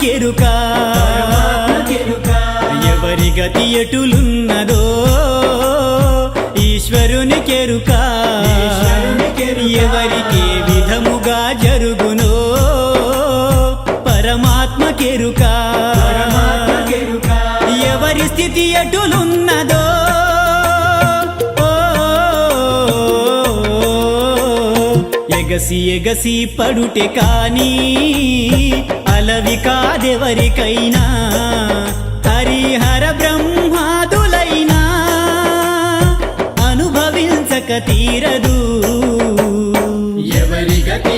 కెరుక ఎవరి గతి ఎటులున్నదో ఈశ్వరుని కెరుక ఎవరికి విధముగా జరుగునో పరమాత్మ కెరుక ఎవరి స్థితి ఎటులున్నదో ఎగసి ఎగసి పడుటే కాని అలవి కాదెవరికైనా హరిహర బ్రహ్మాదులైనా అనుభవించక తీరదు ఎవరి గతి